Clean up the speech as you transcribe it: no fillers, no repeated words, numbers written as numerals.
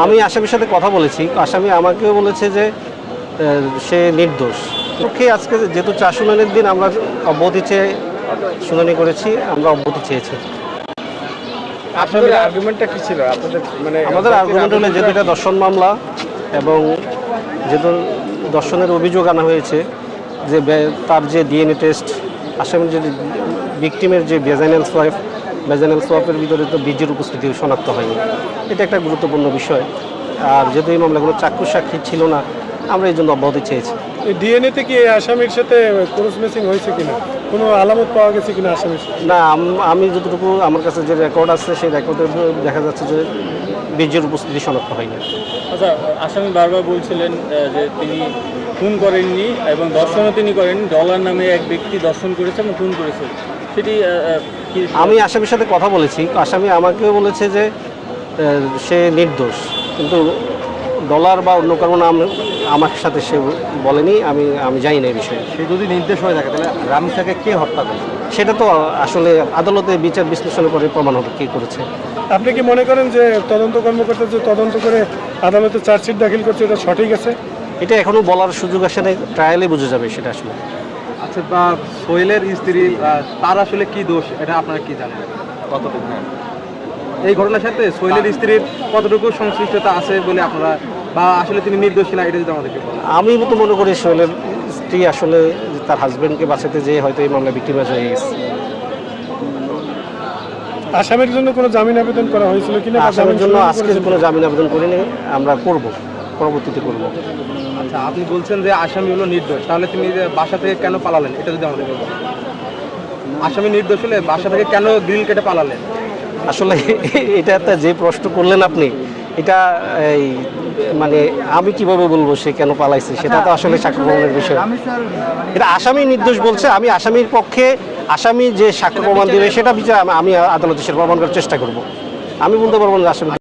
আমি আসামির সাথে কথা বলেছি, আসামি আমাকেও বলেছে যে সে নির্দোষ। পক্ষে আজকে যেহেতু চা শুনানির দিন আমরা অব্যাহতি চেয়ে শুনানি করেছি, আমরা অব্যাহতি চেয়েছি। আপনাদের আর্গুমেন্টটা কি ছিল আপনাদের? মানে আমাদের আর্গুমেন্ট হলো যেহেতু এটা দর্শন মামলা এবং যেহেতু দর্শনের অভিযোগ আনা হয়েছে যে তার যে ডিএনএ টেস্ট, আসামির যে ভিকটিমের যে ভেজাইনাল সোয়াপের ভিতরে তো বীজের উপস্থিতি শনাক্ত হয়নি, এটা একটা গুরুত্বপূর্ণ বিষয়। আর যেহেতু এই মামলা কোনো চাক্ষুষ সাক্ষী ছিল না, আমরা এই জন্য অব্যাহতি চেয়েছি। ডিএনএতে কি আসামির সাথে ক্রস ম্যাচিং হয়েছে কিনা, কোনো আলামত পাওয়া গেছে কিনা আসামির? না, আমি যতটুকু আমার কাছে যে রেকর্ড আছে সেই রেকর্ডে দেখা যাচ্ছে যে বীজের উপস্থিতি শনাক্ত হয়নি। আচ্ছা, আসামি বারবার বলছিলেন যে তিনি খুন করেননি এবং দর্শনও তিনি করেননি, ডলার নামে এক ব্যক্তি দর্শন করেছে এবং খুন করেছে, সেটি আমি আসামির সাথে কথা বলেছি, আসামি আমাকেও বলেছে যে সে নির্দোষ, কিন্তু ডলার বা অন্য কারো নাম আমার সাথে সে বলেনি। আমি জানি না এই বিষয়ে। সে যদি নির্দেশ হয়ে থাকে তাহলে রামিসাকে কে হত্যা করে? সেটা তো আসলে আদালতে বিচার বিশ্লেষণের পরে প্রমাণ হবে কে করেছে। আপনি কি মনে করেন যে তদন্ত কর্মকর্তা যে তদন্ত করে আদালতে চার্জশিট দাখিল করছে এটা সঠিক আছে? এটা এখনও বলার সুযোগ আসে নাই, ট্রায়ালে বোঝা যাবে সেটা আসলে। আচ্ছা, বা সোহেলের স্ত্রী তার আসলে কি দোষ, এটা আপনারা কি জানেন? কতটুকু এই ঘটনার সাথে সোহেলের স্ত্রীর কতটুকু সংশ্লিষ্টতা আছে বলে আপনারা, বা আসলে তিনি নির্দোষ কিনা, এটা যদি আমাদেরকে বলেন। আমি তো মনে করি সোহেলের স্ত্রী আসলে তার হাজব্যান্ডকে বাঁচাতে যেয়ে হয়তো এই মামলা ভিক্টিমাইজ হয়ে গেছে। আসামির জন্য কোনো জামিন আবেদন করা হয়েছিল কিনা? আসামির জন্য আজকে কোনো জামিন আবেদন করিনি, আমরা করব, পরবর্তীতে করব। আচ্ছা, আপনি বলছেন যে আসামি হলো নির্দোষ, তাহলে তিনি যে বাসা থেকে কেন পালালেন, এটা যদি আমাদেরকে বলেন। আসামি নির্দোষ হলে বাসা থেকে কেন গ্রিল কেটে পালালেন? আসলে এটা একটা যে প্রশ্ন করলেন আপনি, এটা এই মানে আমি কিভাবে বলবো সে কেন পালাইছে, সেটা তো আসলে সাক্ষ্য প্রমাণের বিষয়। এটা আসামি নির্দোষ বলছে, আমি আসামির পক্ষে, আসামি যে সাক্ষ্য প্রমাণ দেবে সেটা বিচার আমি আদালতে সেটা প্রমাণ করার চেষ্টা করব। আমি বলতে পারবো না আসামি